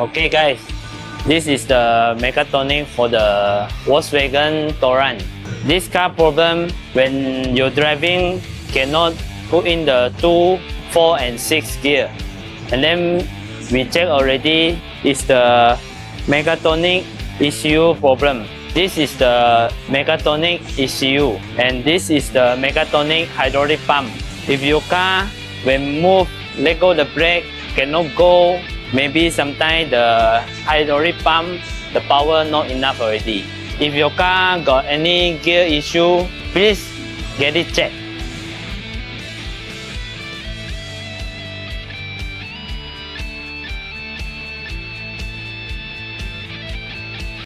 Okay guys, this is the Mechatronic for the Volkswagen Touran. This car problem when you're driving cannot put in the 2, 4 and 6 gear. And then we check already is the Mechatronic ECU problem. This is the Mechatronic ECU and this is the Mechatronic hydraulic pump. If your car when move, let go the brake, cannot go, maybe sometimes the hydraulic pump, the power not enough already. If your car got any gear issue, please get it checked.